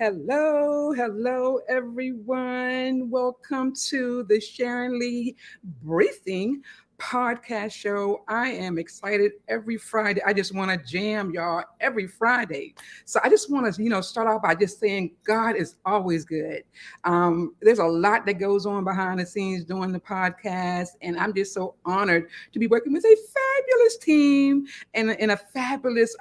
Hello, everyone. Welcome to the Sharon Lee Briefing podcast show. I am excited every Friday. I just want to jam y'all every Friday. So I just want to, start off by just saying God is always good. There's a lot that goes on behind the scenes doing the podcast, and I'm just so honored to be working with a fabulous team and a fabulous,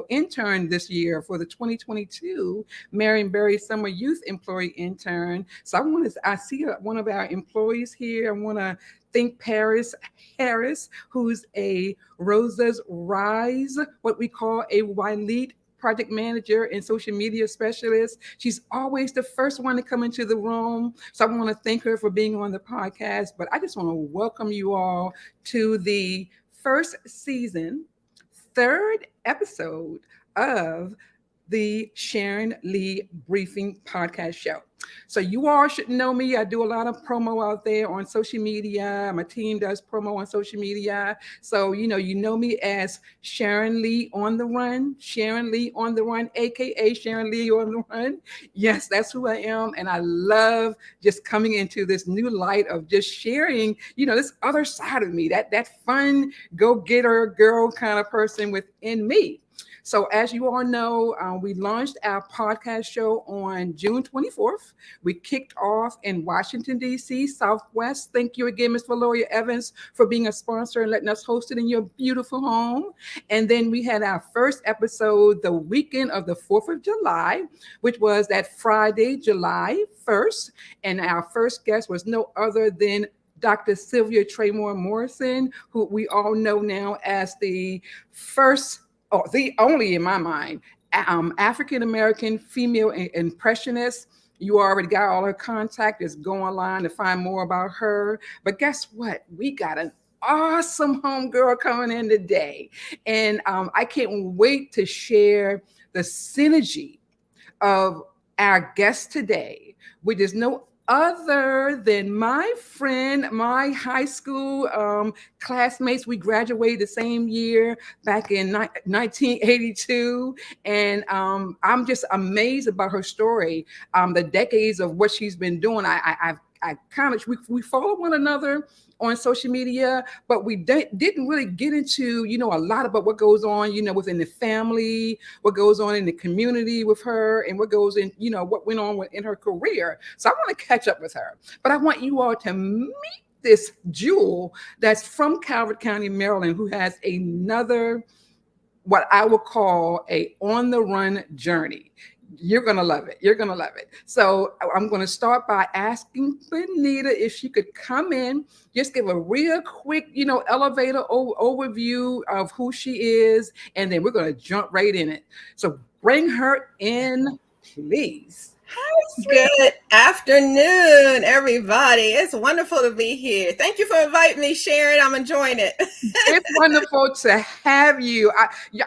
intern this year for the 2022 Marion Berry Summer Youth Employee Intern. So I see one of our employees here. I want to thank Paris Harris, who's a Rosa's Rise, what we call a Wilete project manager and social media specialist. She's always the first one to come into the room. So I want to thank her for being on the podcast. But I just want to welcome you all to the first season, third episode of the Sharon Lee Briefing podcast show. So you all should know me. I do a lot of promo out there on social media. My team does promo on social media. So, you know me as Sharon Lee on the Run, Sharon Lee on the Run, AKA Sharon Lee on the Run. Yes, that's who I am. And I love just coming into this new light of just sharing, this other side of me, that fun, go-getter girl kind of person within me. So as you all know, we launched our podcast show on June 24th. We kicked off in Washington, D.C., Southwest. Thank you again, Ms. Valoria Evans, for being a sponsor and letting us host it in your beautiful home. And then we had our first episode the weekend of the 4th of July, which was that Friday, July 1st. And our first guest was no other than Dr. Sylvia Traymore Morrison, who we all know now as the first, or the only in my mind, African-American female impressionist. You already got all her contact. Just go online to find more about her. But guess what? We got an awesome homegirl coming in today. And I can't wait to share the synergy of our guest today, which is no other than my friend, my high school classmates. We graduated the same year back in 1982. And I'm just amazed about her story, the decades of what she's been doing. I kind of, we follow one another on social media, but we didn't really get into, a lot about what goes on, within the family, what goes on in the community with her, and what goes in, what went on in her career. So I want to catch up with her, but I want you all to meet this jewel that's from Calvert County, Maryland, who has another, what I would call a on the run journey. You're going to love it. You're going to love it. So I'm going to start by asking Bernita if she could come in, just give a real quick, elevator overview of who she is, and then we're going to jump right in it. So bring her in, please. Hi, sweetie. Good afternoon, everybody. It's wonderful to be here. Thank you for inviting me, Sharon. I'm enjoying it. It's wonderful to have you.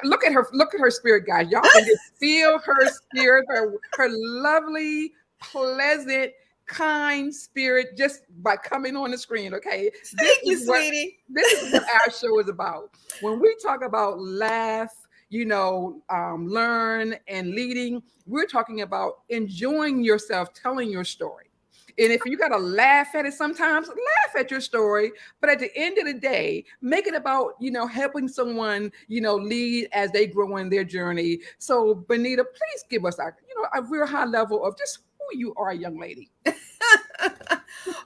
Look at her spirit, guys. Y'all can just feel her spirit, her lovely, pleasant, kind spirit just by coming on the screen. Okay, Thank you, sweetie. This is what our show is about. When we talk about laugh, learn and leading, we're talking about enjoying yourself, telling your story. And if you got to laugh at it sometimes, laugh at your story. But at the end of the day, make it about, helping someone, lead as they grow in their journey. So, Bernita, please give us a real high level of just who you are, young lady.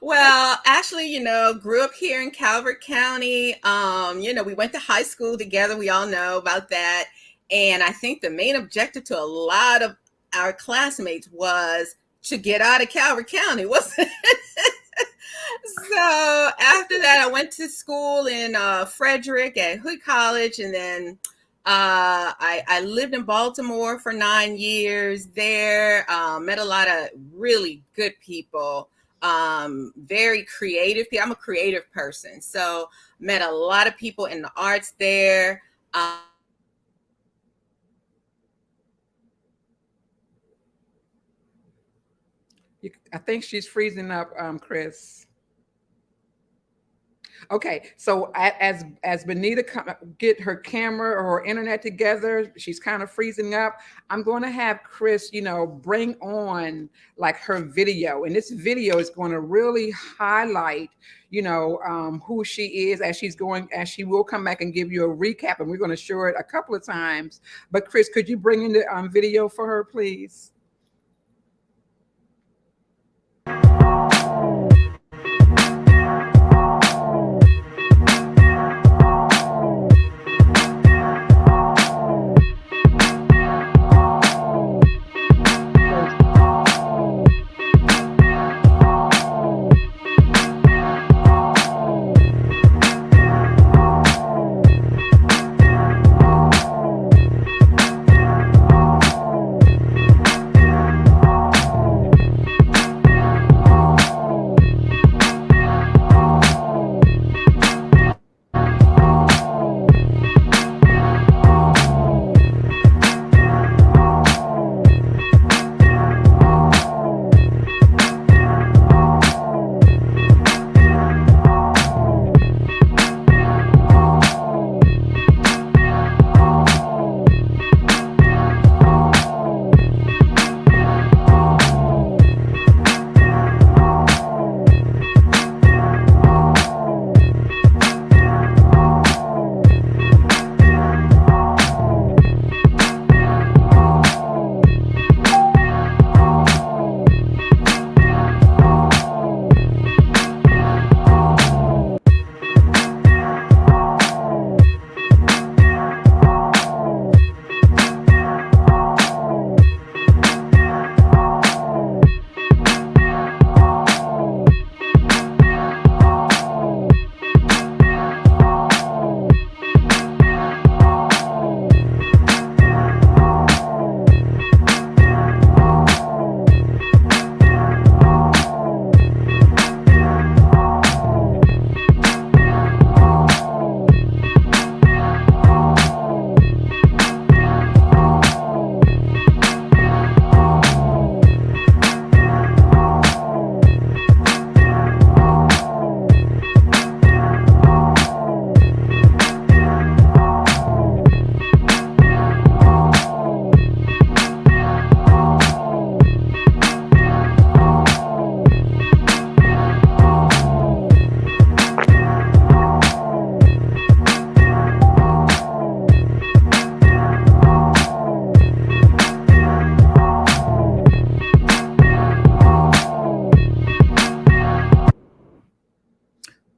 Well, actually, grew up here in Calvert County. We went to high school together. We all know about that. And I think the main objective to a lot of our classmates was to get out of Calvert County, wasn't it? So after that, I went to school in Frederick at Hood College, and then I lived in Baltimore for 9 years there. Met a lot of really good people, very creative people. I'm a creative person, so met a lot of people in the arts there. I think she's freezing up, Chris. Okay, so as Benita get her camera or her internet together, she's kind of freezing up. I'm going to have Chris, bring on like her video, and this video is going to really highlight, who she is as she will come back and give you a recap, and we're going to show it a couple of times. But Chris, could you bring in the video for her, please?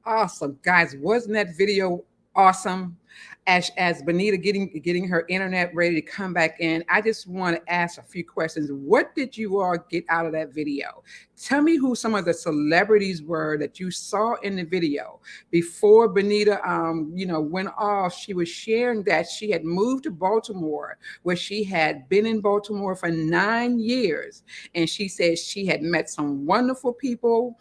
Awesome, guys! Wasn't that video awesome? As Benita getting her internet ready to come back in, I just want to ask a few questions. What did you all get out of that video? Tell me who some of the celebrities were that you saw in the video. Before Benita, went off, she was sharing that she had moved to Baltimore, where she had been in Baltimore for 9 years, and she said she had met some wonderful people.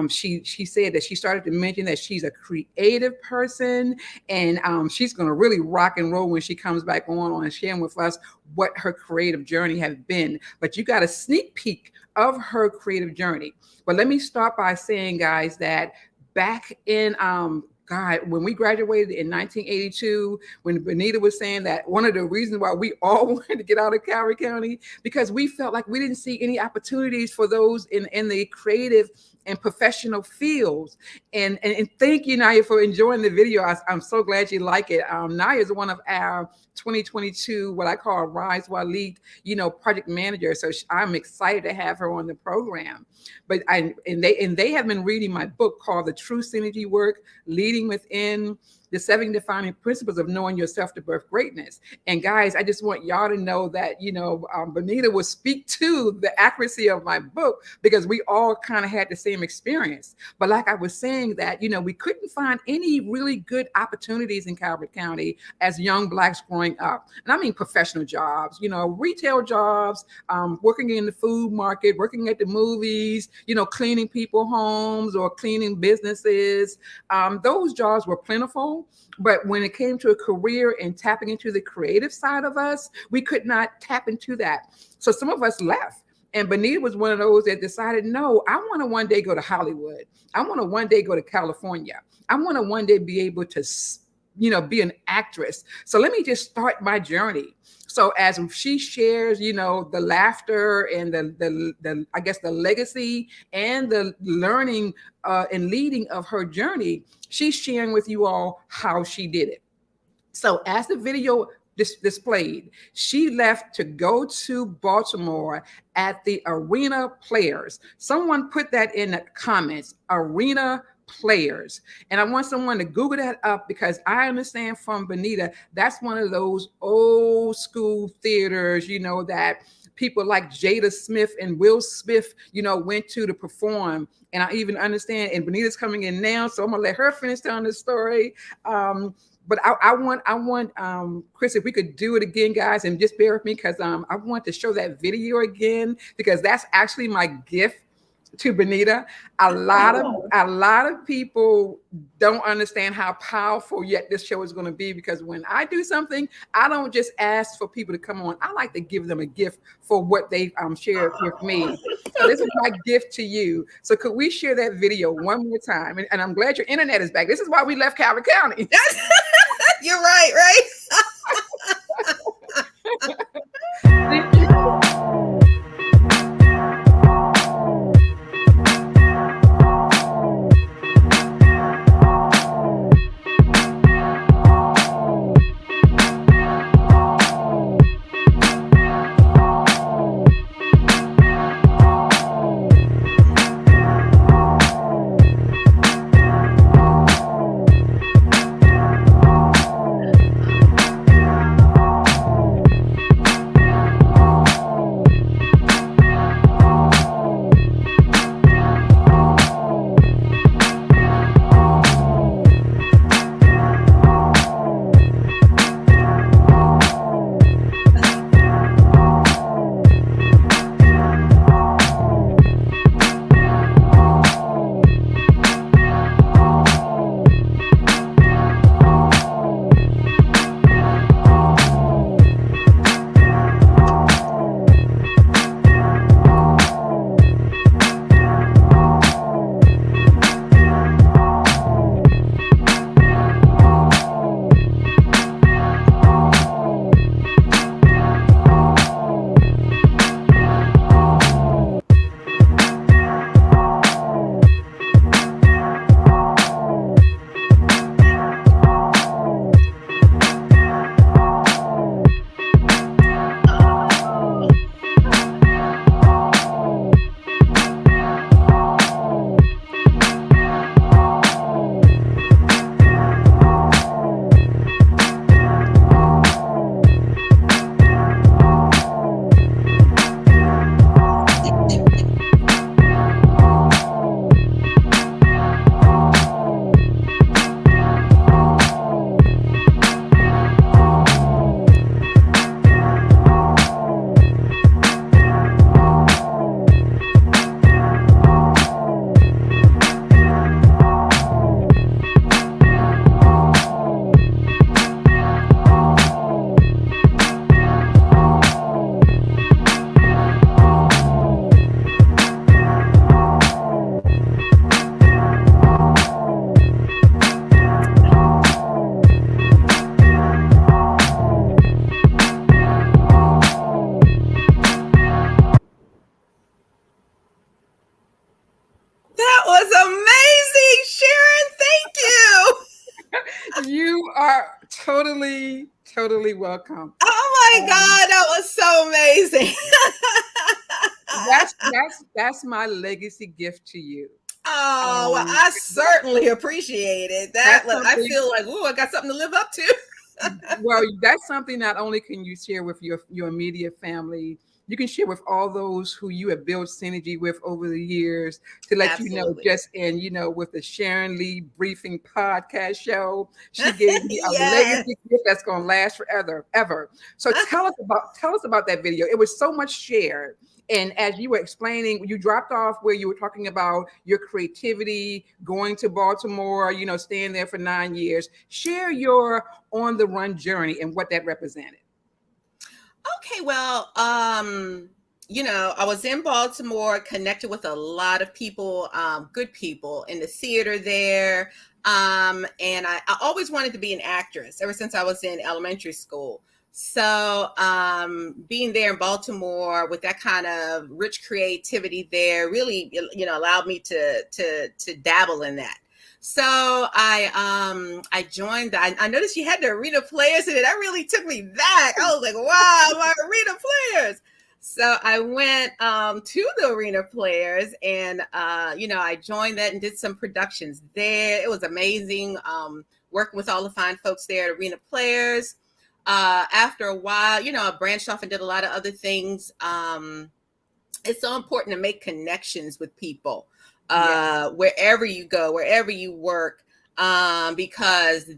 She said that she started to mention that she's a creative person, and she's going to really rock and roll when she comes back on sharing with us what her creative journey has been. But you got a sneak peek of her creative journey. But let me start by saying, guys, that back in God, when we graduated in 1982, when Bernita was saying that one of the reasons why we all wanted to get out of Calvert County, because we felt like we didn't see any opportunities for those in the creative and professional fields. And thank you, Naya, for enjoying the video. I'm so glad you like it. Naya is one of our 2022, what I call Rise While Lead, project manager. So I'm excited to have her on the program. But they have been reading my book called The True Synergy Work, Leading Within, the 7 defining principles of knowing yourself to birth greatness. And guys, I just want y'all to know that, Bernita will speak to the accuracy of my book, because we all kind of had the same experience. But like I was saying that, we couldn't find any really good opportunities in Calvert County as young Blacks growing up. And I mean professional jobs, retail jobs, working in the food market, working at the movies, cleaning people homes or cleaning businesses. Those jobs were plentiful. But when it came to a career and tapping into the creative side of us, we could not tap into that. So some of us left. And Bernita was one of those that decided, no, I want to one day go to Hollywood. I want to one day go to California. I want to one day be able to, be an actress. So let me just start my journey. So as she shares, the laughter and the I guess the legacy and the learning and leading of her journey, she's sharing with you all how she did it. So as the video displayed, she left to go to Baltimore at the Arena Players. Someone put that in the comments, Arena Players. And I want someone to Google that up, because I understand from Bernita, that's one of those old school theaters, that people like Jada Smith and Will Smith, went to perform. And I even understand, and Bernita's coming in now, so I'm gonna let her finish telling the story. But I want Chris, if we could do it again, guys, and just bear with me, because I want to show that video again, because that's actually my gift to Bernita. A lot of people don't understand how powerful yet this show is going to be, because when I do something, I don't just ask for people to come on. I like to give them a gift for what they shared with me. So this is my gift to you. So could we share that video one more time? And I'm glad your internet is back. This is why we left Calvert County. You're right. Thank you. You are totally welcome. Oh my God, that was so amazing. That's my legacy gift to you. Oh, well, I certainly appreciate it. I feel like, ooh, I got something to live up to. Well, that's something not only can you share with your immediate family, you can share with all those who you have built synergy with over the years, to let Absolutely. you know, with the Sharon Lee Briefing podcast show, she gave me a Yes. legacy gift that's going to last forever, ever. So tell us about that video. It was so much shared. And as you were explaining, you dropped off where you were talking about your creativity, going to Baltimore, staying there for 9 years. Share your on the run journey and what that represented. Okay, well, I was in Baltimore, connected with a lot of people, good people in the theater there. And I always wanted to be an actress ever since I was in elementary school. So being there in Baltimore with that kind of rich creativity there really, allowed me to dabble in that. So I joined. I noticed you had the arena players in it. That really took me back. I was like, wow, my arena players. So I went to the arena players, and I joined that and did some productions there. It was amazing working with all the fine folks there at arena players. After a while, I branched off and did a lot of other things. It's so important to make connections with people wherever you go, wherever you work, because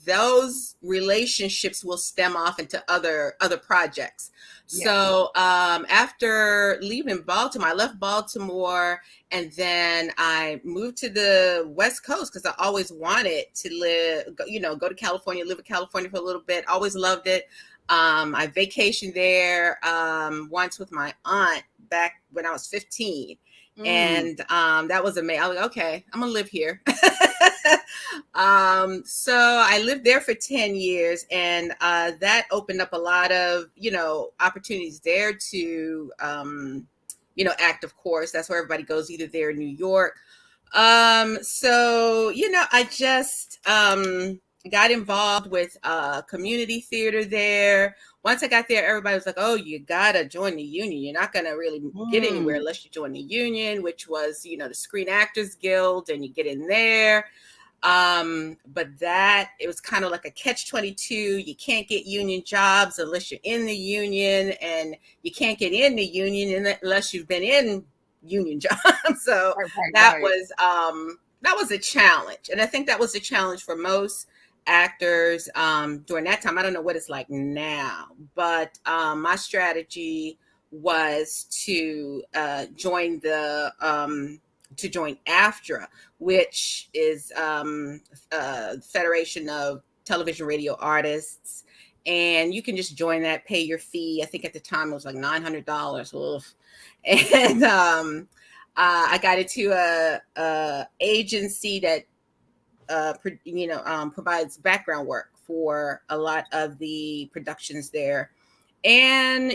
those relationships will stem off into other projects. Yeah. So after leaving Baltimore, I left Baltimore, and then I moved to the West Coast because I always wanted to go to California, live in California for a little bit. Always loved it. I vacationed there once with my aunt back when I was 15. And that was amazing. I was like, okay, I'm gonna live here. So I lived there for 10 years, and that opened up a lot of opportunities there to act. Of course, that's where everybody goes, either there in New York. So I just got involved with community theater there. Once I got there, everybody was like, oh, you gotta join the union. You're not gonna really get anywhere unless you join the union, which was the Screen Actors Guild, and you get in there. But it was kind of like a catch-22. You can't get union jobs unless you're in the union, and you can't get in the union unless you've been in union jobs. So that was a challenge, and I think that was a challenge for most actors during that time. I don't know what it's like now, but my strategy was to join AFTRA, which is Federation of Television Radio Artists, and you can just join that, pay your fee. I think at the time it was like $900. And I got into a agency that provides background work for a lot of the productions there. And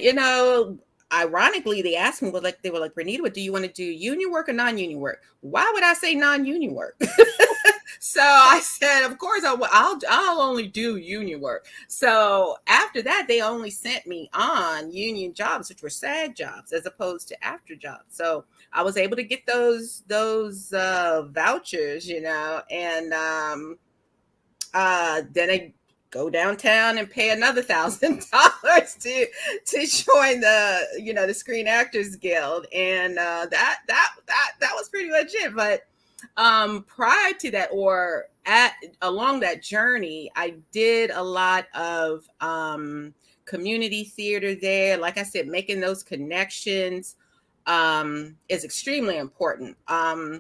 ironically, they asked me, they were like, Bernita, what do you want to do, union work or non-union work? Why would I say non-union work? So I said, of course, I'll only do union work. So after that, they only sent me on union jobs, which were SAG jobs, as opposed to AFTRA jobs. So I was able to get those vouchers, and then I go downtown and pay another $1,000 to join the Screen Actors Guild, and that was pretty much it. But prior to that, or along that journey, I did a lot of community theater there. Like I said, making those connections is extremely important. A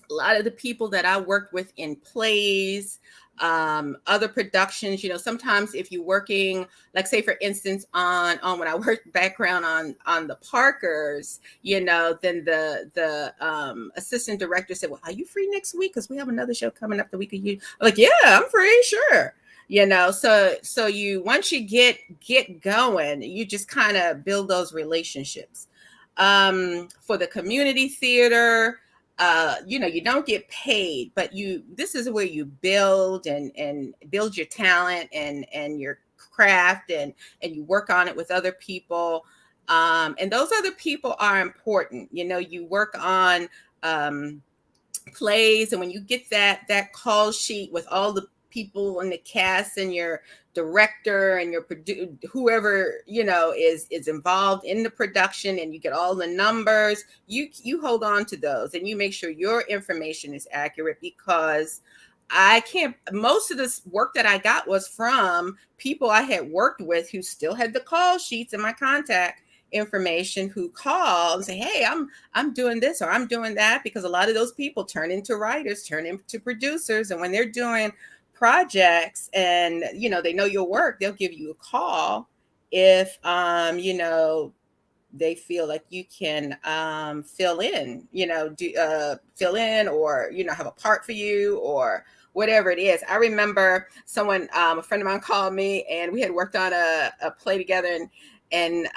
lot of the people that I worked with in plays, other productions, sometimes if you're working, like say for instance on when I worked background on the Parkers, then the assistant director said, well, are you free next week? Because we have another show coming up that we could use. I'm like, yeah, I'm free, sure. So you, once you get going, you just kind of build those relationships. For the community theater, you don't get paid, but this is where you build and build your talent and your craft, and you work on it with other people. And those other people are important. You work on plays, and when you get that call sheet with all the people in the cast and your director and your whoever is involved in the production, and you get all the numbers, you hold on to those and you make sure your information is accurate, because most of this work that I got was from people I had worked with who still had the call sheets and my contact information, who call and say, hey, I'm doing this or I'm doing that, because a lot of those people turn into writers, turn into producers, and when they're doing projects and they know your work, they'll give you a call if they feel like you can fill in, fill in, or have a part for you, or whatever it is. I remember someone, a friend of mine, called me, and we had worked on a play together, and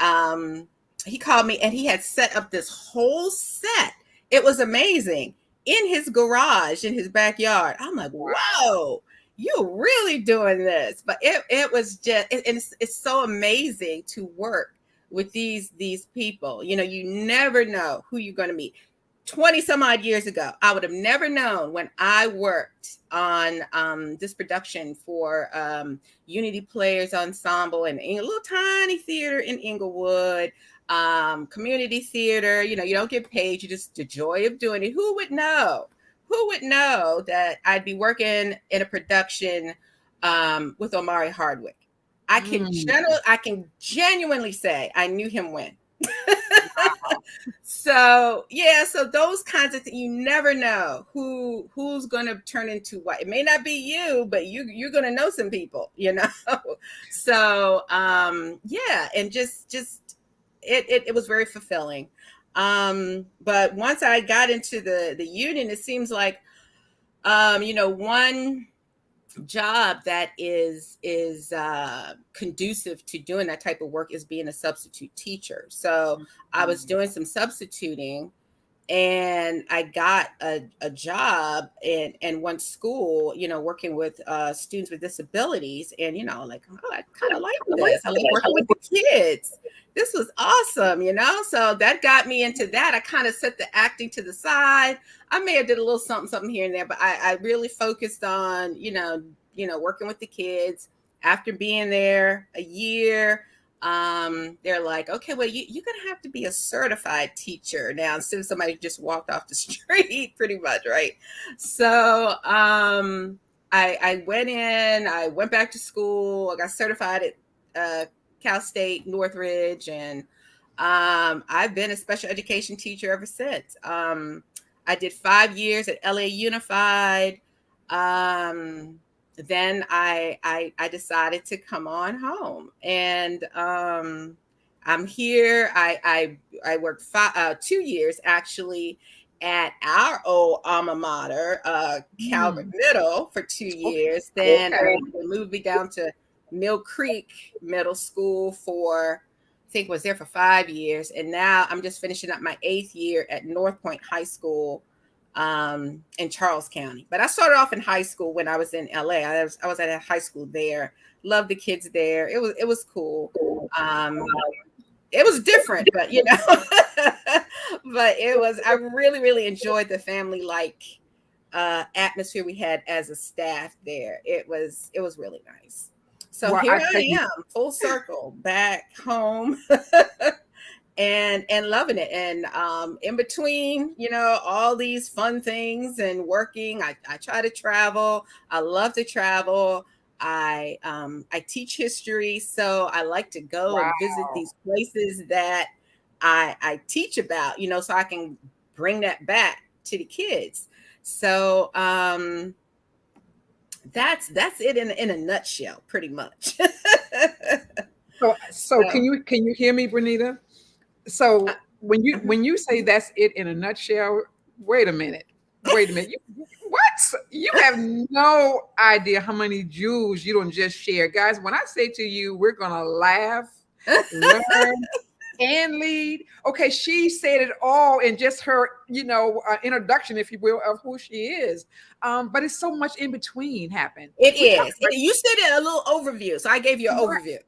he called me, and he had set up this whole set. It was amazing, in his garage, in his backyard. I'm like, whoa, you're really doing this. But it was just, it's so amazing to work with these people. You never know who you're going to meet. 20 some odd years ago, I would have never known, when I worked on this production for Unity Players Ensemble and a little tiny theater in Inglewood, community theater. You don't get paid. You just, the joy of doing it. Who would know that I'd be working in a production with Omari Hardwick? I can genuinely say I knew him when. So those kinds of things, you never know who's going to turn into what. It may not be you, but you're going to know some people, So and just it was very fulfilling. But once I got into the union, it seems like one job that is conducive to doing that type of work is being a substitute teacher. So I was doing some substituting, and I got a job in one school, working with students with disabilities, and I kind of like this. I like working with the kids. This was awesome, so that got me into that. I kind of set the acting to the side. I may have did a little something here and there, but I really focused on, working with the kids. After being there a year, they're like, okay, well, you're going to have to be a certified teacher now, instead of somebody who just walked off the street, pretty much, right? So I went back to school. I got certified at Cal State Northridge, and I've been a special education teacher ever since. I did 5 years at LA Unified. Then I decided to come on home, and I'm here. I worked 2 years actually at our old alma mater, Calvert Middle, for 2 years. Then they moved me down to Mill Creek Middle School I think was there for 5 years. And now I'm just finishing up my 8th year at North Point High School in Charles County. But I started off in high school when I was in LA. I was at a high school there. Loved the kids there. It was cool. It was different, but but I really, really enjoyed the family-like atmosphere we had as a staff there. It was really nice. So here I am, full circle, back home, and loving it. And in between, all these fun things and working, I try to travel. I love to travel. I teach history, so I like to go and visit these places that I teach about, so I can bring that back to the kids. So that's it in a nutshell, pretty much. So can you hear me, Bernita? So when you say that's it in a nutshell, wait a minute. What? You have no idea how many jewels you don't just share. Guys, when I say to you, we're going to laugh, learn, and lead. Okay, she said it all in just her, introduction, if you will, of who she is. But it's so much in between happened. It is. You said a little overview, so I gave you an overview.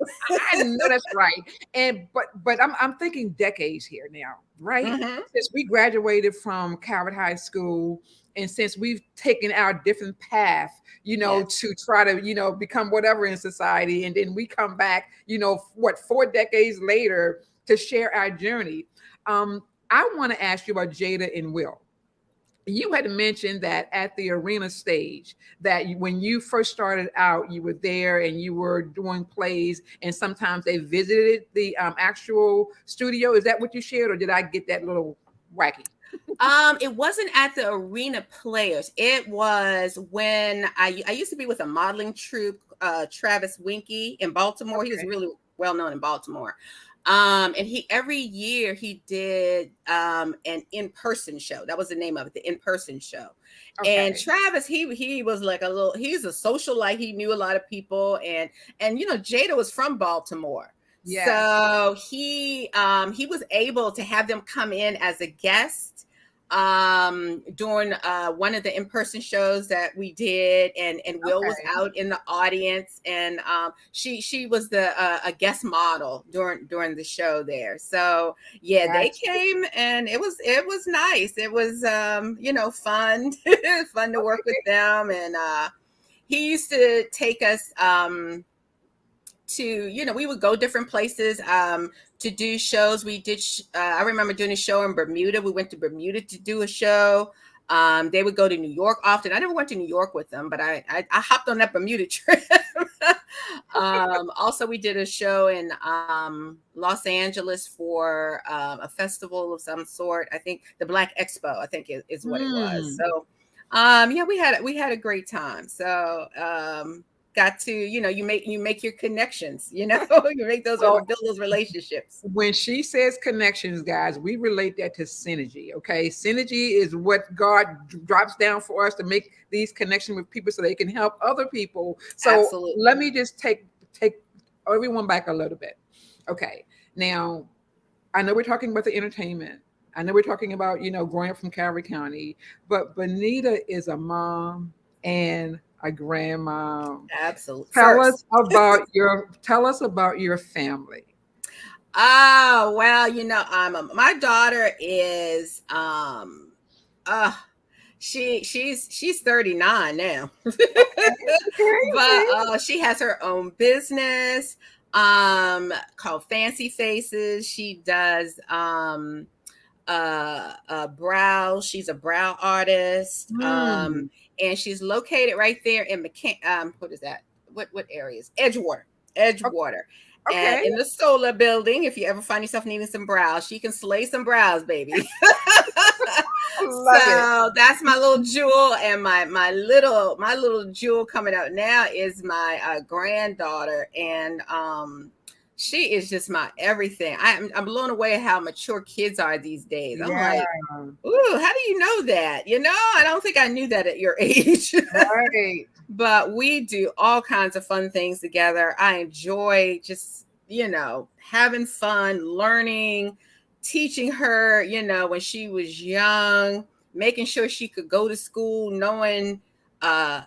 I know that's right. But I'm thinking decades here now, right? Mm-hmm. Since we graduated from Calvert High School, and since we've taken our different path, to try to, become whatever in society, and then we come back, 4 decades later to share our journey. I want to ask you about Jada and Will. You had mentioned that at the arena stage, that when you first started out, you were there and you were doing plays, and sometimes they visited the actual studio. Is that what you shared, or did I get that little wacky? It wasn't at the Arena Players. It was when I used to be with a modeling troupe, Travis Winky in Baltimore. Okay. He was really well known in Baltimore. And he every year he did an in-person show. That was the name of it, the in-person show. And Okay. Travis, he was like a little, he's a socialite. He knew a lot of people, and Jada was from Baltimore. Yes. So he was able to have them come in as a guest during one of the in-person shows that we did, and Will was Okay. out in the audience, and she was the a guest model during the show there. So yeah, they Gotcha. came, and it was nice. It was fun fun to work with Okay. them. And he used to take us to, we would go different places to do shows. We did I remember doing a show in Bermuda. We went to Bermuda to do a show. They would go to New York often. I never went to New York with them, but I hopped on that Bermuda trip. Also, we did a show in Los Angeles for a festival of some sort. I think the Black Expo, I think is what it was. Mm. So yeah, we had a great time. So got to, you make your connections, you make those, Well, build those relationships. when she says connections, guys, we relate that to synergy. Okay. Synergy is what God drops down for us to make these connections with people so they can help other people. So let Absolutely. me just take everyone back a little bit. Okay. Now, I know we're talking about the entertainment. I know we're talking about, growing up from Calvert County, but Bernita is a mom and a grandmom. Absolutely. Tell us First. about your family. Oh, well, my daughter is uh she's 39 now. But Okay. she has her own business called Fancy Faces. She does brow. She's a brow artist. Mm, And she's located right there in what is that? What areas? Edgewater. o- Edgewater. And okay. in the solar building, if you ever find yourself needing some brows, she can slay some brows, baby. Love it. So that's my little jewel. And my little jewel coming out now is my granddaughter. And she is just my everything. I'm blown away at how mature kids are these days. I'm Yeah. like, ooh, how do you know that? I don't think I knew that at your age. Right. But we do all kinds of fun things together. I enjoy just, having fun, learning, teaching her, when she was young, making sure she could go to school, knowing how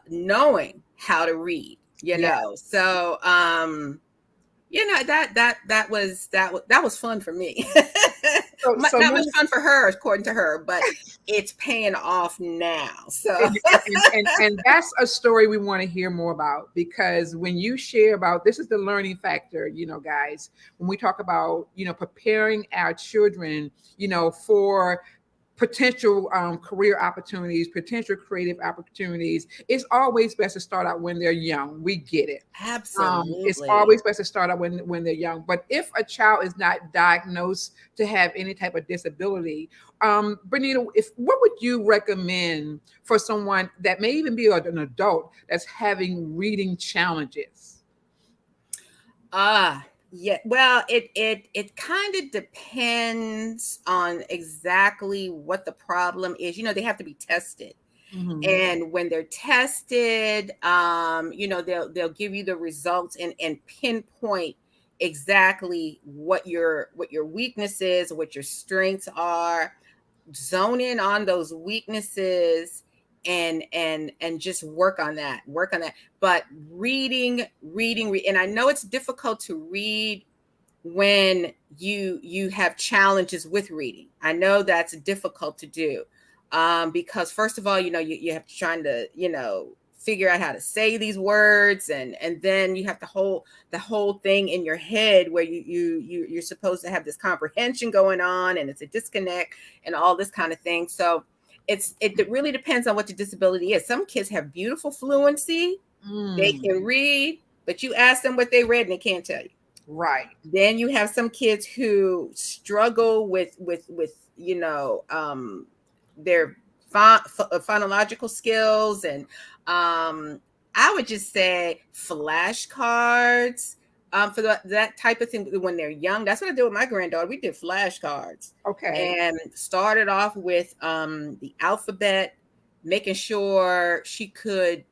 to read, Yeah. So that was fun for me. So Not let much me, fun for her, according to her, but it's paying off now. So and that's a story we want to hear more about, because when you share about, this is the learning factor, guys, when we talk about, preparing our children, for potential career opportunities, potential creative opportunities. It's always best to start out when they're young. We get it. It's absolutely. always best to start out when they're young. But if a child is not diagnosed to have any type of disability, Bernita, what would you recommend for someone that may even be an adult that's having reading challenges? Yeah. Well, it kind of depends on exactly what the problem is. They have to be tested. Hmm. And when they're tested, they'll give you the results, and pinpoint exactly what your weaknesses, what your strengths are. Zone in on those weaknesses, and just work on that. But and I know it's difficult to read when you have challenges with reading. I know that's difficult to do, because first of all, you have to try to figure out how to say these words, and then you have to hold the whole thing in your head, where you're supposed to have this comprehension going on, and it's a disconnect and all this kind of thing. So it really depends on what the disability is. Some kids have beautiful fluency, they Mm, can read, but you ask them what they read and they can't tell you. right. Then you have some kids who struggle with their phonological skills. And I would just say flashcards, for that type of thing when they're young. That's what I did with my granddaughter. We did flashcards Okay. and started off with the alphabet, making sure she could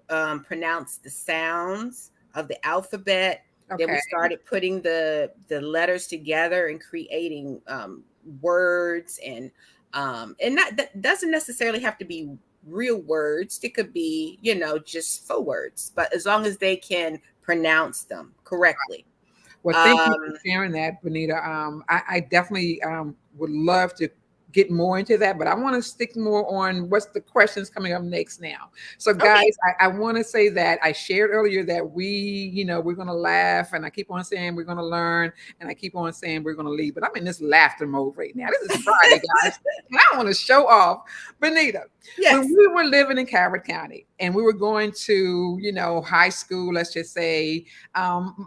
pronounce the sounds of the alphabet. Then we Okay. started putting the letters together and creating words, and that doesn't necessarily have to be real words. It could be, just faux words, but as long as they can pronounce them correctly. Well, thank you for Um, sharing that, Bernita. I definitely would love to get more into that, but I want to stick more on what's the questions coming up next now. So, okay. guys, I want to say that I shared earlier that we're going to laugh, and I keep on saying we're going to learn, and I keep on saying we're going to leave. But I'm in this laughter mode right now. This is Friday, guys, and I want to show off. Bernita, when Yes. we were living in Calvert County and we were going to, high school, let's just say,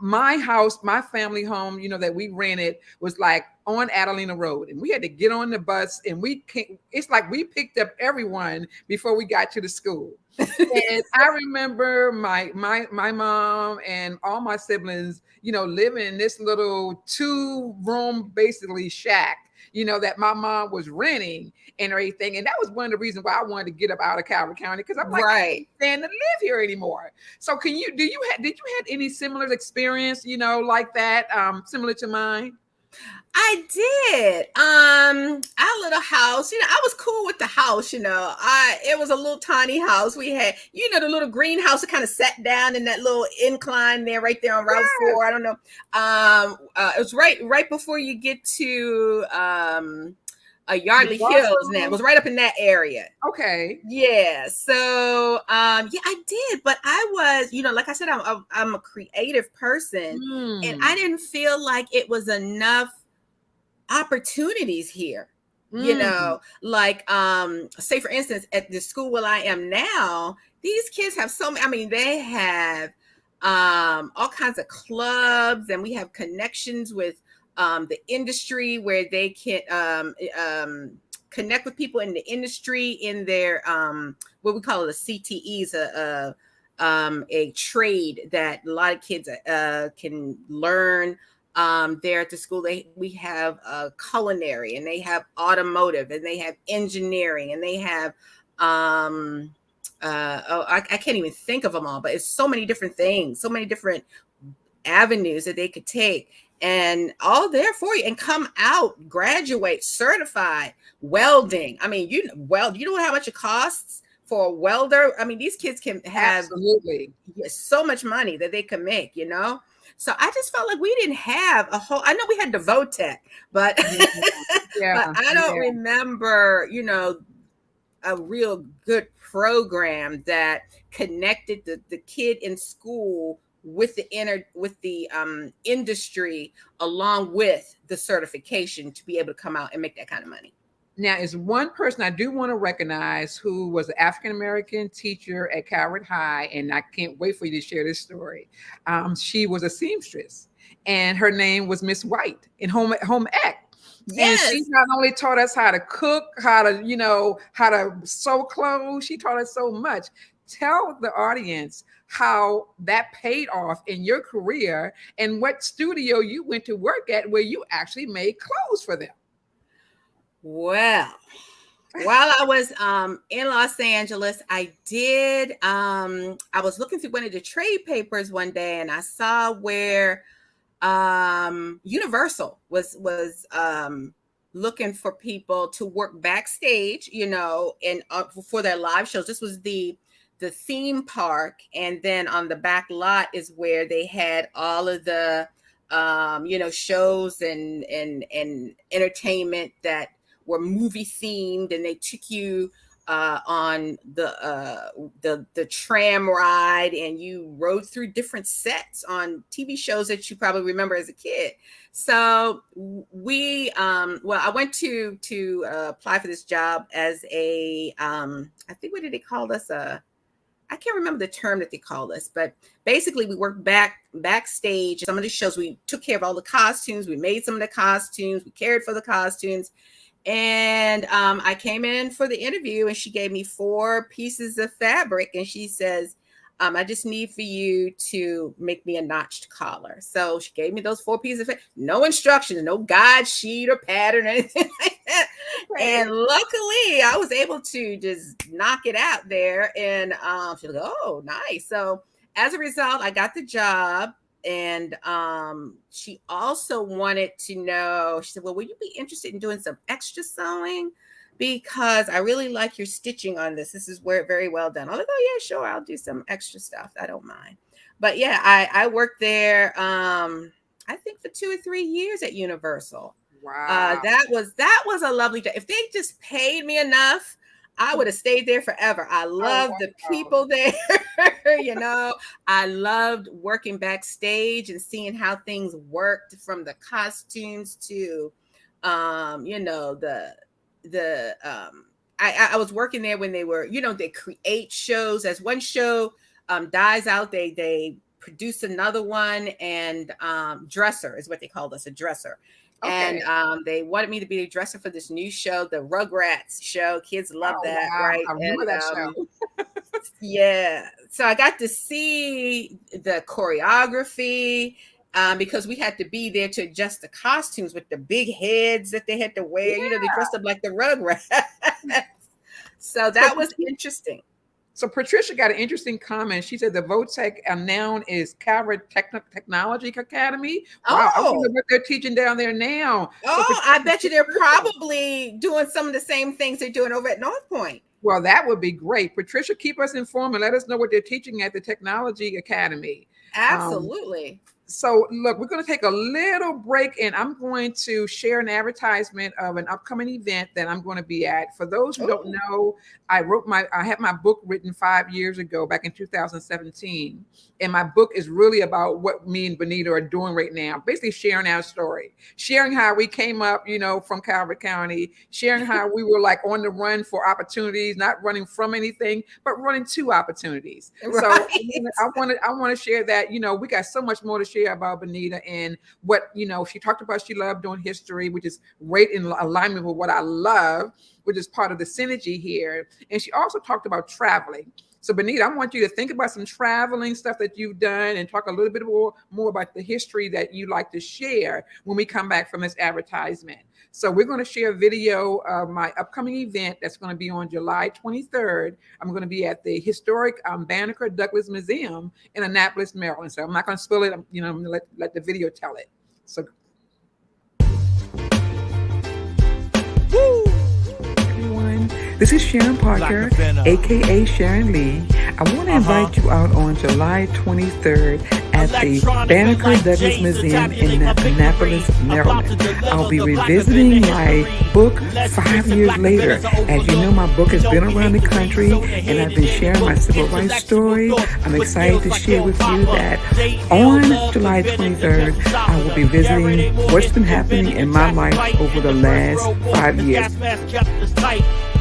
my house, my family home, that we rented was like on Adelina Road, and we had to get on the bus, and it's like we picked up everyone before we got to the school. And I remember my mom and all my siblings, living in this little 2-room basically shack, that my mom was renting and everything. And that was one of the reasons why I wanted to get up out of Calvert County, because I'm like, I Right. can't stand to live here anymore. So did you have any similar experience, like that, similar to mine? I did. Our little house, I was cool with the house, it was a little tiny house. We had, the little greenhouse that kind of sat down in that little incline there, right there on Route Yes. 4. I don't know. It was right before you get to Yardley Hills. Now it was right up in that area. Okay. Yeah. So, yeah, I did, but I was, like I said, I'm a creative person, and I didn't feel like it was enough opportunities here. Like say for instance, at the school where I am now, these kids have they have all kinds of clubs, and we have connections with the industry where they can connect with people in the industry in their what we call it a CTEs, a trade that a lot of kids can learn. There at the school, we have culinary, and they have automotive, and they have engineering, and they have I can't even think of them all, but it's so many different things, so many different avenues that they could take, and all there for you, and come out, graduate, certified, welding. You know how much it costs for a welder? These kids can have Absolutely so much money that they can make, So I just felt like we didn't have I know we had Devotech, but yeah. but I don't remember, a real good program that connected the kid in school with the industry, along with the certification, to be able to come out and make that kind of money. Now, is one person I do want to recognize who was an African-American teacher at Calvert High, and I can't wait for you to share this story. She was a seamstress, and her name was Miss White in home ec. Yes. And she not only taught us how to cook, how to sew clothes, she taught us so much. Tell the audience how that paid off in your career, and what studio you went to work at where you actually made clothes for them. Well, while I was in Los Angeles, I did I was looking through one of the trade papers one day, and I saw where Universal was looking for people to work backstage, and for their live shows. This was the theme park, and then on the back lot is where they had all of the shows and entertainment that were movie themed, and they took you on the tram ride, and you rode through different sets on TV shows that you probably remember as a kid. So we I went to apply for this job as a I think, what did they call us? I can't remember the term that they called us, but basically we worked backstage. Some of the shows, we took care of all the costumes. We made some of the costumes. We cared for the costumes. And I came in for the interview, and she gave me 4 pieces of fabric, and she says, I just need for you to make me a notched collar. So she gave me those 4 pieces of no instructions, no guide sheet or pattern, anything like that. Okay. And luckily I was able to just knock it out there. And she's like, oh, nice. So as a result, I got the job. And she also wanted to know, she said, well, would you be interested in doing some extra sewing? Because I really like your stitching on this. This is very well done. I was like, oh yeah, sure. I'll do some extra stuff. I don't mind. But yeah, I worked there, I think for 2 or 3 years at Universal. Wow. That was a lovely job. If they just paid me enough, I would have stayed there forever. I loved the people there. I loved working backstage and seeing how things worked, from the costumes to, I was working there when they were, they create shows. As one show dies out, they produce another one, and dresser is what they called us, a dresser. Okay. And they wanted me to be a dresser for this new show, the Rugrats show. Kids love that, wow. right? I remember that show. Yeah. So I got to see the choreography, because we had to be there to adjust the costumes with the big heads that they had to wear. Yeah. They dressed up like the Rugrats. So that was interesting. So Patricia got an interesting comment. She said the VOTEC noun is Calvert Technology Academy. Wow, I wonder what they're teaching down there now. Oh, I bet you they're probably doing some of the same things they're doing over at North Point. Well, that would be great. Patricia, keep us informed and let us know what they're teaching at the Technology Academy. Absolutely. So look, we're going to take a little break, and I'm going to share an advertisement of an upcoming event that I'm going to be at. For those who don't know, I had my book written 5 years ago, back in 2017. And my book is really about what me and Bernita are doing right now, basically sharing our story, sharing how we came up, from Calvert County, sharing how we were like on the run for opportunities, not running from anything, but running to opportunities. Right. So I want to share that, we got so much more to share about Bernita, and what, she talked about. She loved doing history, which is right in alignment with what I love, which is part of the synergy here. And she also talked about traveling. So Bernita, I want you to think about some traveling stuff that you've done, and talk a little bit more about the history that you like to share when we come back from this advertisement. So we're going to share a video of my upcoming event that's going to be on July 23rd. I'm going to be at the historic Banneker Douglas Museum in Annapolis, Maryland. So I'm not going to spill it. I'm going to let the video tell it. So. Woo! Everyone, this is Sharon Parker, aka Sharon Lee. I want to invite you out on July 23rd at the Banneker Douglas Museum in Annapolis, Maryland. I'll be revisiting my book 5 years later. As you know, my book has been around the country, and I've been sharing my civil rights story. I'm excited to share with you that on July 23rd, I will be visiting what's been happening in my life over the last 5 years.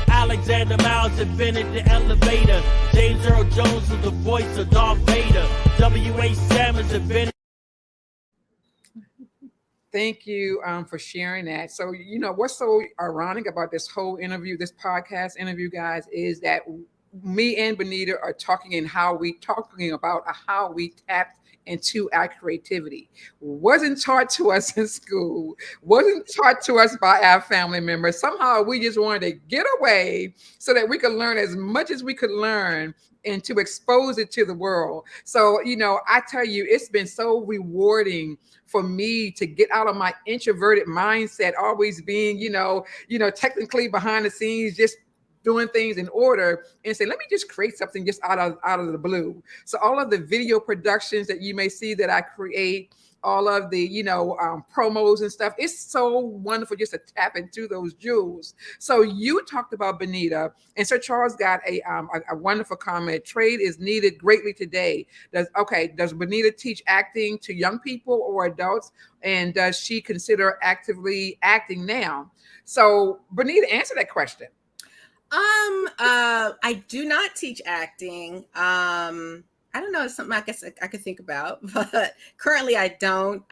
Alexander Miles invented the elevator. James Earl Jones was the voice of Darth Vader. W.A. Salmons invented. Thank you for sharing that. So, what's so ironic about this whole interview, this podcast interview, guys, is that me and Bernita are talking about how we tapped into our creativity. Wasn't taught to us in school, wasn't taught to us by our family members. Somehow we just wanted to get away so that we could learn as much as we could learn and to expose it to the world. So, I tell you, it's been so rewarding for me to get out of my introverted mindset, always being, technically behind the scenes, just doing things in order, and say, let me just create something just out of the blue. So all of the video productions that you may see that I create, all of the, promos and stuff, it's so wonderful just to tap into those jewels. So you talked about Bernita, and Sir Charles got a wonderful comment. Trade is needed greatly today. Does Bernita teach acting to young people or adults? And does she consider actively acting now? So Bernita, answer that question. I do not teach acting. I don't know, it's something I guess I could think about, but currently I don't,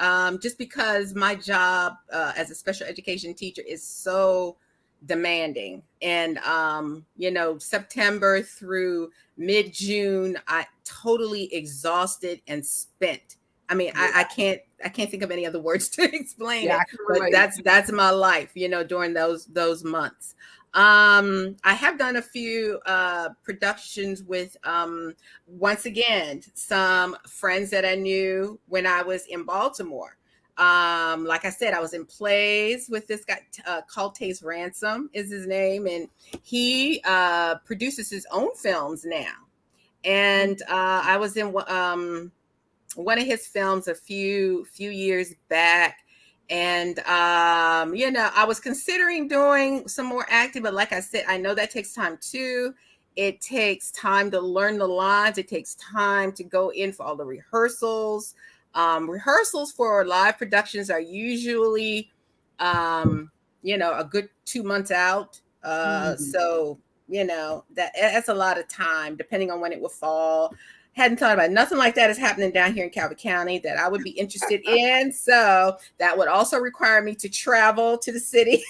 just because my job as a special education teacher is so demanding. And September through mid-June, I totally exhausted and spent. I mean, Yeah. I can't think of any other words to explain Yeah, it, I can but relate. that's my life, during those months. I have done a few productions with once again some friends that I knew when I was in Baltimore. Like I said, I was in plays with this guy, Caltace Ransom is his name, and he produces his own films now. And I was in one of his films a few years back. And I was considering doing some more acting, but like I said, I know that takes time too. It takes time to learn the lines. It takes time to go in for all the rehearsals. Rehearsals for live productions are usually a good 2 months out. So that's a lot of time depending on when it will fall. Hadn't thought about it. Nothing like that is happening down here in Calvert County that I would be interested in. So that would also require me to travel to the city.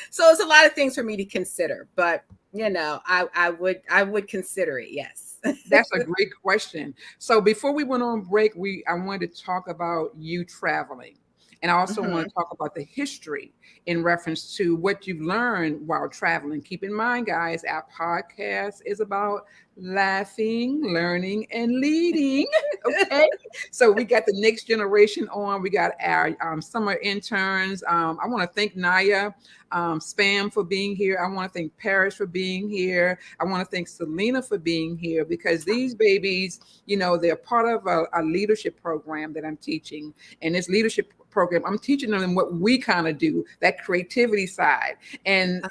So it's a lot of things for me to consider, but I would consider it. Yes. That's a great question. So before we went on break, I wanted to talk about you traveling. And I also want to talk about the history in reference to what you've learned while traveling. Keep in mind, guys, our podcast is about laughing, learning, and leading. Okay. So we got the next generation on. We got our summer interns. I want to thank Naya Spam for being here. I want to thank Paris for being here. I want to thank Selena for being here because these babies, they're part of a leadership program that I'm teaching. And this leadership program, I'm teaching them what we kind of do, that creativity side. And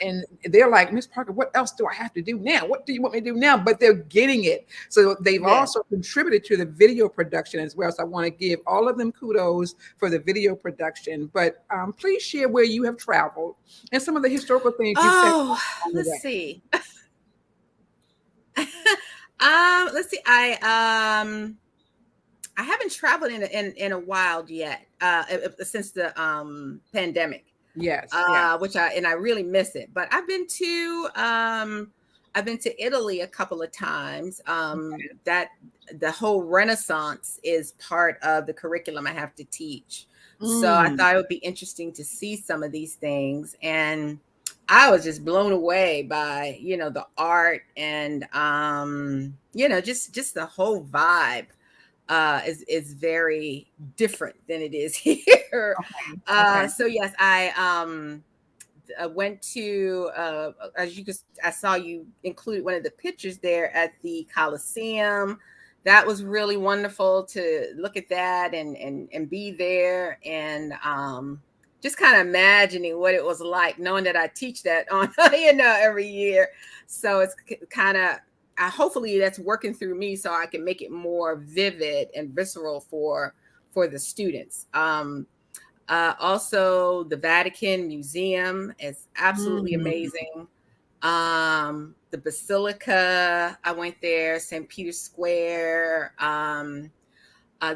they're like, Miss Parker, what else do I have to do now? What do you want me to do now? But they're getting it. So they've also contributed to the video production as well. So I want to give all of them kudos for the video production. But please share where you have traveled and some of the historical things you said. Oh, let's see. Let's see. I haven't traveled in a while yet, since the pandemic. Yes. Which I really miss it. But I've been to Italy a couple of times. That the whole Renaissance is part of the curriculum I have to teach. So I thought it would be interesting to see some of these things. And I was just blown away by, the art and, just the whole vibe is very different than it is here. Okay. So yes, I went to, I saw you included one of the pictures there at the Coliseum. That was really wonderful to look at that and be there and just kind of imagining what it was like, knowing that I teach that on every year. So it's kind of hopefully that's working through me so I can make it more vivid and visceral for the students. Also, the Vatican Museum is absolutely amazing. The Basilica, I went there, St. Peter's Square, the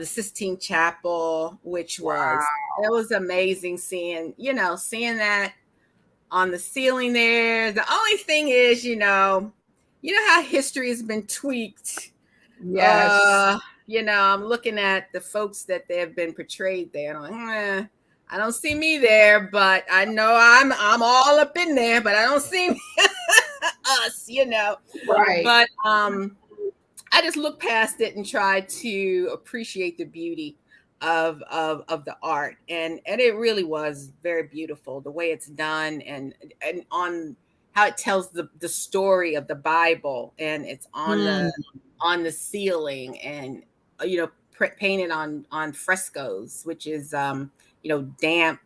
Sistine Chapel, which was amazing seeing that on the ceiling there. The only thing is, how history has been tweaked. Yes. I'm looking at the folks that they have been portrayed there. I'm like, I don't see me there, but I know I'm all up in there, but I don't see me, us, Right. But I just look past it and try to appreciate the beauty of the art, and it really was very beautiful the way it's done, and on how it tells the story of the Bible, and it's on the ceiling, and painted on frescoes, which is damp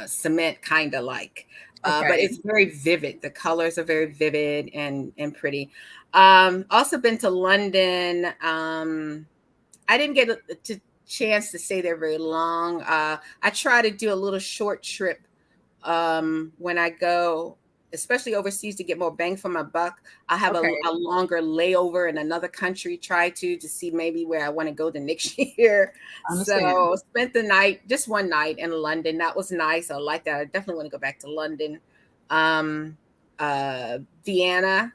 cement kind of like. But it's very vivid. The colors are very vivid and pretty. Also been to London. I didn't get a chance to stay there very long. I try to do a little short trip when I go especially overseas, to get more bang for my buck. I have Okay. a longer layover in another country, try to see maybe where I want to go the next year. I understand. So spent the night, just one night in London. That was nice. I like that. I definitely want to go back to London. Um, Vienna.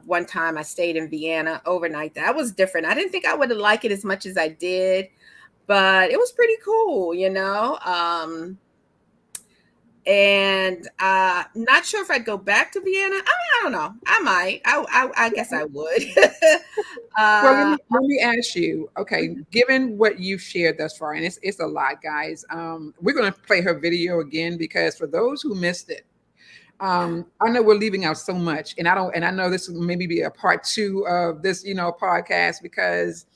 One time I stayed in Vienna overnight. That was different. I didn't think I would have liked it as much as I did, but it was pretty cool, you know. And not sure if I'd go back to Vienna. I don't know. I might. I guess I would. Well, let me ask you, okay, given what you've shared thus far, and it's a lot, guys. We're going to play her video again because for those who missed it, I know we're leaving out so much, and I know this will maybe be a part 2 of this, podcast, because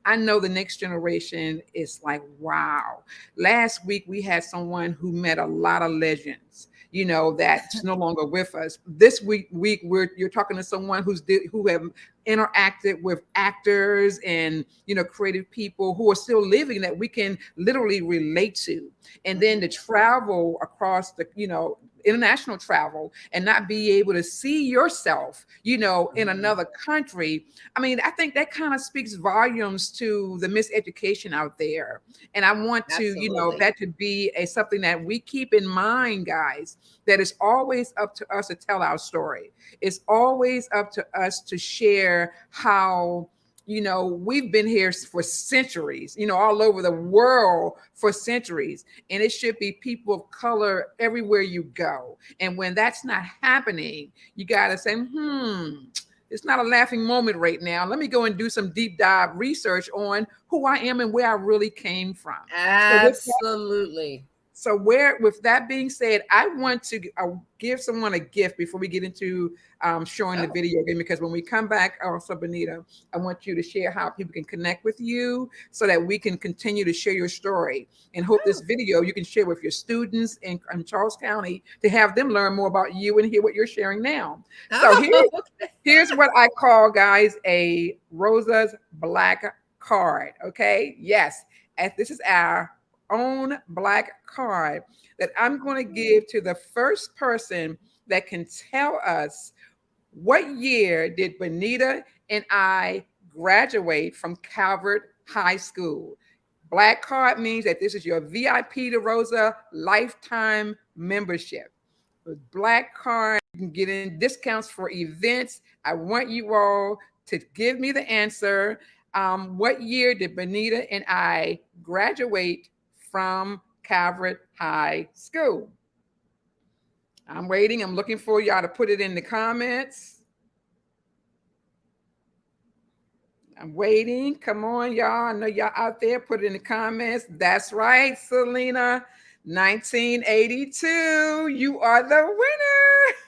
I know the next generation is like, wow. Last week we had someone who met a lot of legends, that's no longer with us. This week you're talking to someone who have interacted with actors and creative people who are still living that we can literally relate to. And then to travel across the international travel and not be able to see yourself in another country. I mean, I think that kind of speaks volumes to the miseducation out there. And I want to Absolutely. that to be something that we keep in mind, guys, that it's always up to us to tell our story. It's always up to us to share how we've been here for centuries, all over the world for centuries. And it should be people of color everywhere you go. And when that's not happening, you got to say, it's not a laughing moment right now. Let me go and do some deep dive research on who I am and where I really came from. Absolutely. So with that being said, I want to give someone a gift before we get into showing the video again, because when we come back, also Bernita, I want you to share how people can connect with you so that we can continue to share your story, and hope this video you can share with your students in Charles County to have them learn more about you and hear what you're sharing now. So here's what I call, guys, a Rosa's Black card. Okay. Yes. This is our own Black card that I'm going to give to the first person that can tell us what year did Bernita and I graduate from Calvert High School. Black card means that this is your VIP to Rosa lifetime membership. With Black card, you can get in discounts for events. I want you all to give me the answer. What year did Bernita and I graduate from Calvert High School? I'm waiting. I'm looking for y'all to put it in the comments. I'm waiting. Come on, y'all. I know y'all out there. Put it in the comments. That's right, Selena. 1982. You are the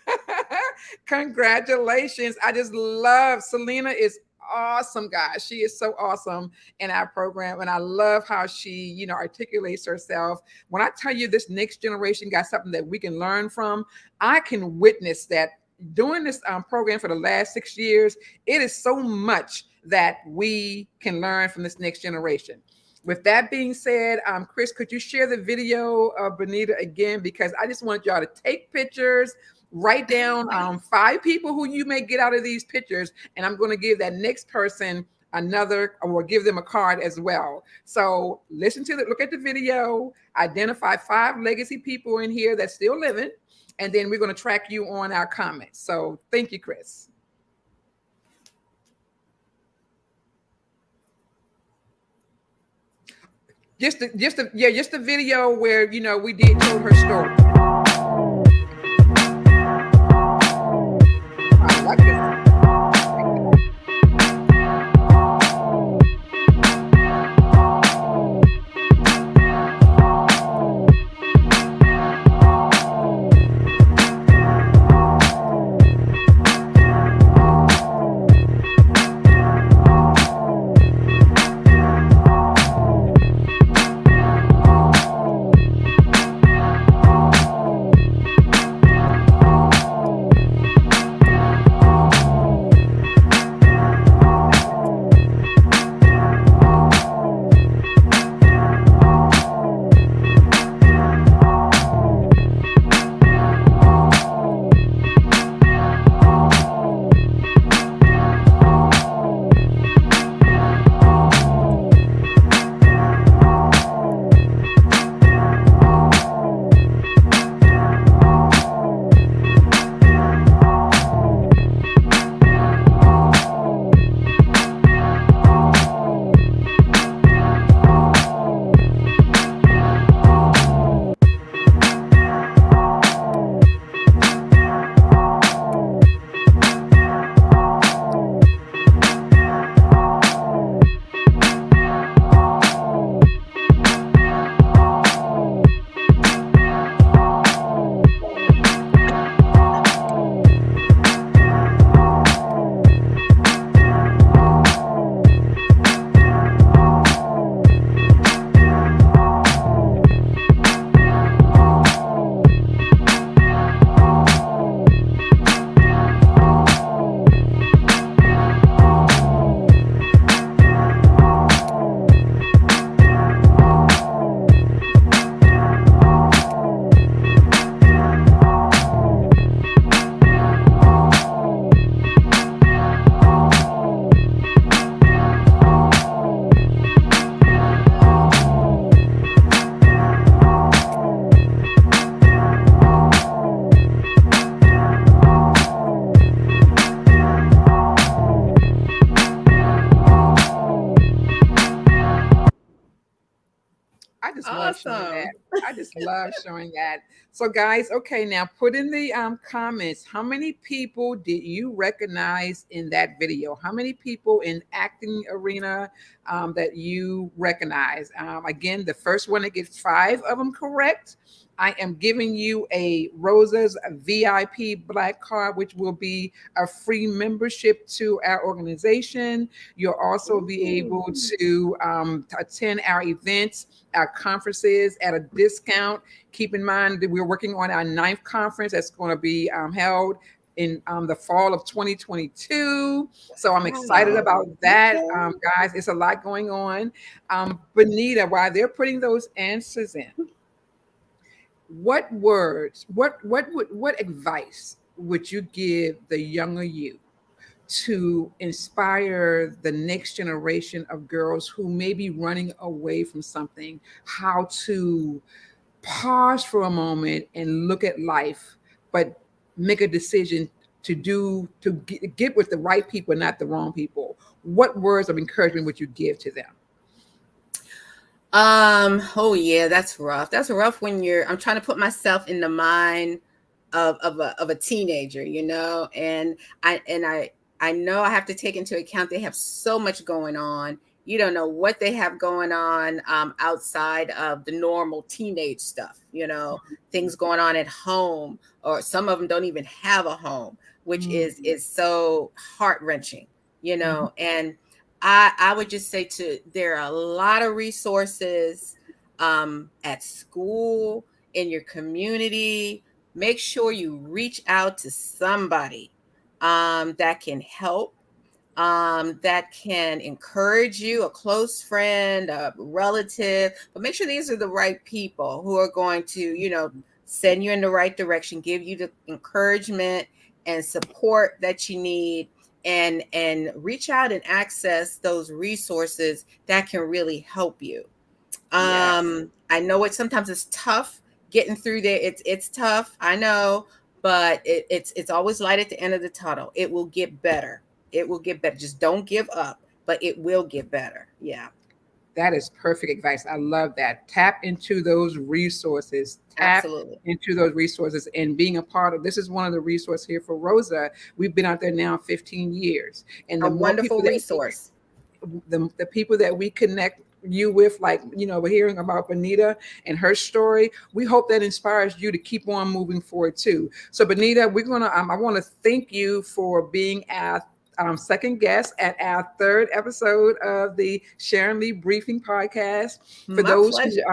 winner. Congratulations. I just love Selena is awesome, guys. She is so awesome in our program, and I love how she articulates herself. When I tell you this next generation got something that we can learn from, I can witness that doing this program for the last 6 years. It is so much that we can learn from this next generation. With that being said, Chris, could you share the video of Bernita again, because I just want y'all to take pictures, write down 5 people who you may get out of these pictures, and I'm going to give that next person or give them a card as well. So look at the video, identify 5 legacy people in here that's still living, and then we're going to track you on our comments. So thank you, Chris. Just the video where we told her story. I like this. showing that. awesome. I just love showing that. So, guys, okay, now put in the comments, how many people did you recognize in that video? How many people in acting arena that you recognize? Again, the first one that gets 5 of them correct, I am giving you a Rosa's VIP Black card, which will be a free membership to our organization. You'll also be able to attend our events, our conferences at a discount. Keep in mind that we're working on our 9th conference that's going to be held in the fall of 2022. So I'm excited Wow. about that. Okay. Guys, it's a lot going on. Bernita, while they're putting those answers in, what words, what advice would you give the younger you to inspire the next generation of girls who may be running away from something, how to pause for a moment and look at life, but make a decision to get with the right people, not the wrong people? What words of encouragement would you give to them? Oh yeah, that's rough. That's rough when I'm trying to put myself in the mind of a teenager, and I know I have to take into account they have so much going on. You don't know what they have going on outside of the normal teenage stuff, things going on at home, or some of them don't even have a home, which is so heart-wrenching, and I would just say there are a lot of resources at school, in your community. Make sure you reach out to somebody that can help, that can encourage you, a close friend, a relative, but make sure these are the right people who are going to, send you in the right direction, give you the encouragement and support that you need, and reach out and access those resources that can really help you. Yes. I know sometimes it's tough getting through there. It's tough, I know, but it's always light at the end of the tunnel. It will get better. It will get better. Just don't give up, but it will get better. Yeah. That is perfect advice. I love that. Tap into those resources. Tap Absolutely. into those resources, and being a part of this is one of the resources here for Rosa. We've been out there now 15 years, and A the more wonderful people that resource. the people that we connect you with, like, we're hearing about Bernita and her story, we hope that inspires you to keep on moving forward too. So Bernita, we're gonna I want to thank you for being our second guest at our 3rd episode of the Sharon Lee Briefing Podcast. For My those who pleasure.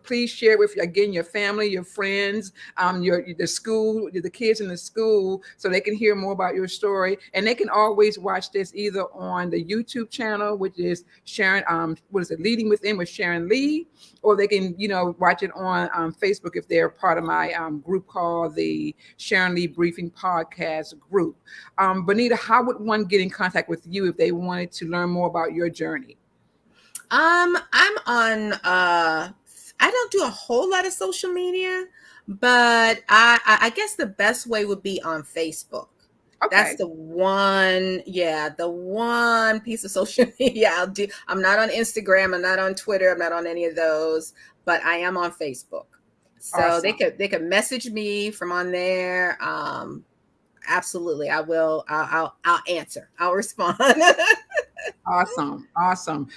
please share with, again, your family, your friends, the school, the kids in the school, so they can hear more about your story. And they can always watch this either on the YouTube channel, which is Sharon, Leading Within with Sharon Lee, or they can, watch it on Facebook if they're part of my group called the Sharon Lee Briefing Podcast group. Bernita, how would one get in contact with you if they wanted to learn more about your journey? I'm on I don't do a whole lot of social media, but I guess the best way would be on Facebook. Okay. That's the one piece of social media I'll do. I'm not on Instagram, I'm not on Twitter, I'm not on any of those, but I am on Facebook. So Awesome. they could message me from on there. Absolutely. I will. I'll answer. I'll respond. Awesome.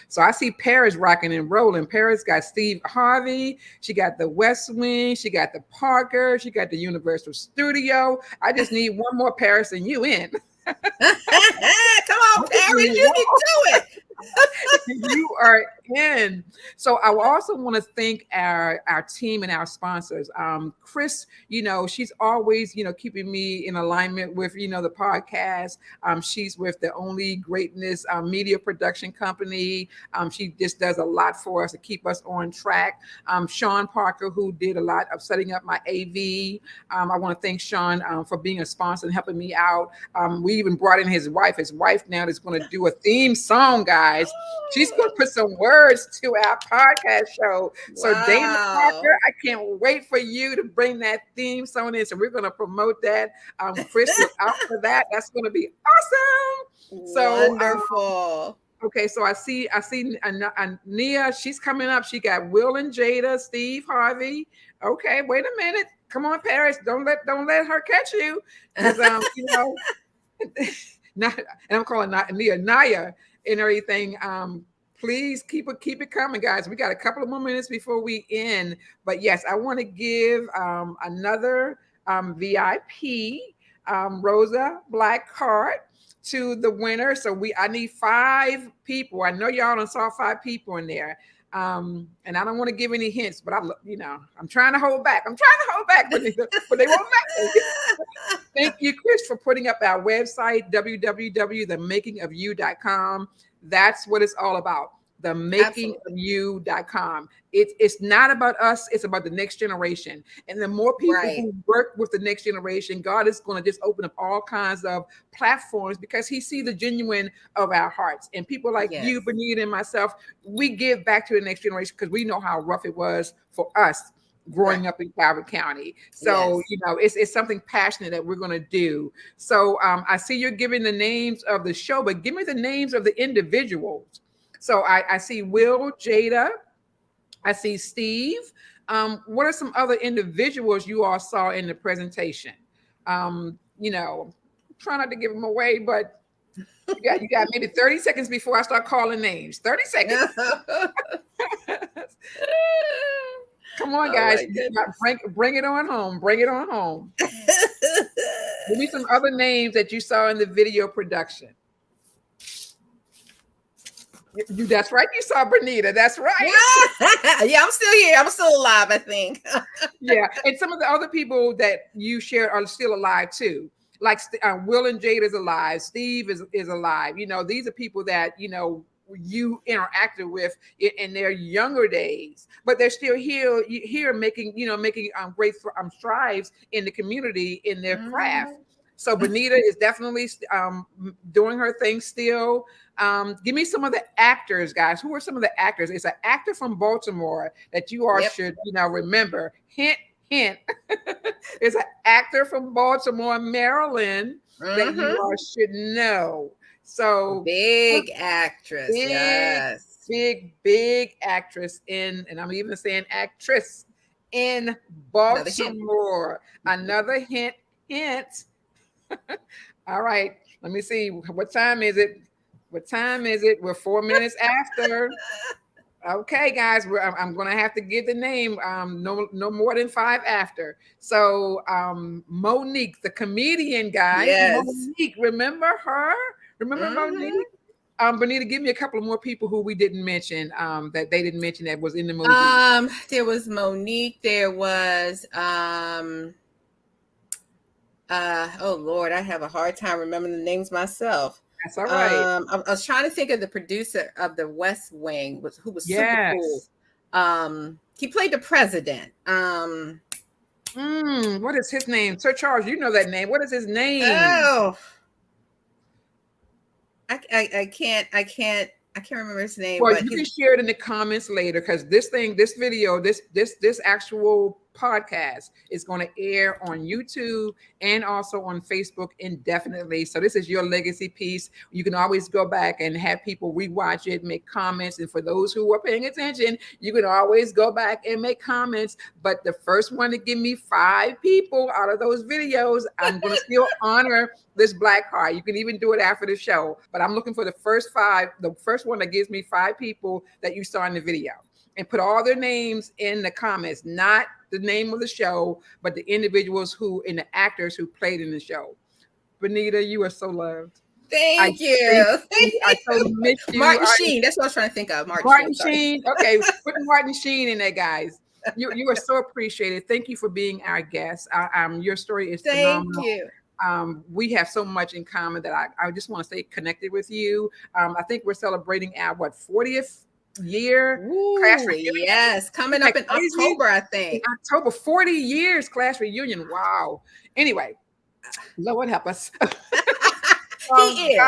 So I see Paris rocking and rolling. Paris got Steve Harvey. She got the West Wing. She got the Parker. She got the Universal Studio. I just need one more Paris and you in. Come on, Paris, you can do it. You are in. So I also want to thank our team and our sponsors. Chris, she's always, keeping me in alignment with, the podcast. She's with the Only Greatness media production company. She just does a lot for us to keep us on track. Sean Parker, who did a lot of setting up my AV. I want to thank Sean for being a sponsor and helping me out. We even brought in his wife. His wife now is going to do a theme song, guys. She's going to put some words to our podcast show. So Dana Parker, I can't wait for you to bring that theme song in. So we're going to promote that. Chris, look out for that. That's going to be awesome. So wonderful. Okay, so I see Nia. She's coming up. She got Will and Jada, Steve Harvey. Okay, wait a minute. Come on, Paris. Don't let her catch you, because not, and I'm calling Nia Naya and everything. Please keep it coming, guys. We got a couple of more minutes before we end. But yes, I want to give another VIP Rosa Black card to the winner. So I need 5 people. I know y'all done saw 5 people in there. And I don't want to give any hints, but I'm trying to hold back. But they won't let me. Thank you, Chris, for putting up our website, www.themakingofyou.com. That's what it's all about. themakingofyou.com. It's not about us, it's about the next generation. And the more people who work with the next generation, God is going to just open up all kinds of platforms, because he sees the genuine of our hearts. And people like you, Bernita, and myself, we give back to the next generation because we know how rough it was for us growing up in Calvert County. So, it's something passionate that we're going to do. So I see you're giving the names of the show, but give me the names of the individuals. So I see Will, Jada, I see Steve. What are some other individuals you all saw in the presentation? Try not to give them away, but you got maybe 30 seconds before I start calling names. 30 seconds. Come on, guys. Bring it on home. Bring it on home. Give me some other names that you saw in the video production. That's right. You saw Bernita. That's right. Yeah, I'm still here. I'm still alive, I think. Yeah. And some of the other people that you shared are still alive too. Like Will and Jade is alive. Steve is alive. These are people that, you interacted with in their younger days, but they're still here making great strides in the community in their craft. So Bernita is definitely doing her thing still. Give me some of the actors, guys. Who are some of the actors? It's an actor from Baltimore that you all should remember. Hint. It's an actor from Baltimore, Maryland, that you all should know. So big actress, big actress and I'm even saying actress in Baltimore. Another hint. All right, let me see. What time is it? We're 4 minutes after. Okay, guys, I'm gonna have to give the name. No more than 5 after. So Monique, the comedian, guys. Yes. Monique, remember her? Remember Monique? Bernita, give me a couple of more people who we didn't mention, that they didn't mention that was in the movie. There was Monique. There was oh Lord, I have a hard time remembering the names myself. That's all right. I was trying to think of the producer of The West Wing, who was super cool. He played the president. What is his name? Sir Charles, you know that name. What is his name? Oh, I can't remember his name. Well, you can share it in the comments later, because this video, this actual podcast is going to air on YouTube and also on Facebook indefinitely. So this is your legacy piece. You can always go back and have people rewatch it, make comments. And for those who are paying attention, you can always go back and make comments. But the first one to give me 5 people out of those videos, I'm going to still honor this black card. You can even do it after the show. But I'm looking for the first 5, the first one that gives me 5 people that you saw in the video. And put all their names in the comments, not the name of the show, but the individuals and the actors who played in the show. Bernita, you are so loved. Thank you. I totally miss you. Martin Sheen. That's what I was trying to think of. Martin Sheen. Okay, put Martin Sheen in there, guys. You are so appreciated. Thank you for being our guest. Your story is phenomenal. Thank you. We have so much in common that I just want to stay connected with you. I think we're celebrating our 40th year. Ooh, class reunion. Yes, coming up in October, I think. October, 40 years class reunion. Wow. Anyway, Lord help us. He is.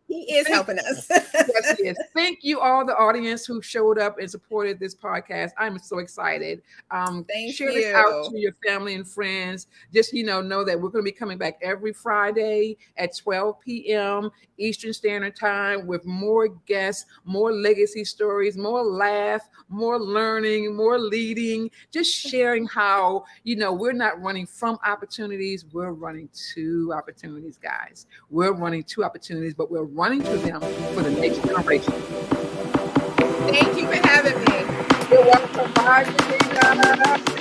He is helping us. Yes, he is. Thank you, all the audience who showed up and supported this podcast. I'm so excited. Thank Share this out you. to your family and friends. Just, know that we're going to be coming back every Friday at 12 p.m. Eastern Standard Time with more guests, more legacy stories, more laugh, more learning, more leading, just sharing how, we're not running from opportunities. We're running to opportunities, guys. We're running to opportunities, but we're running to them for the next generation. Thank you for having me. You're welcome. Bye, Bernita.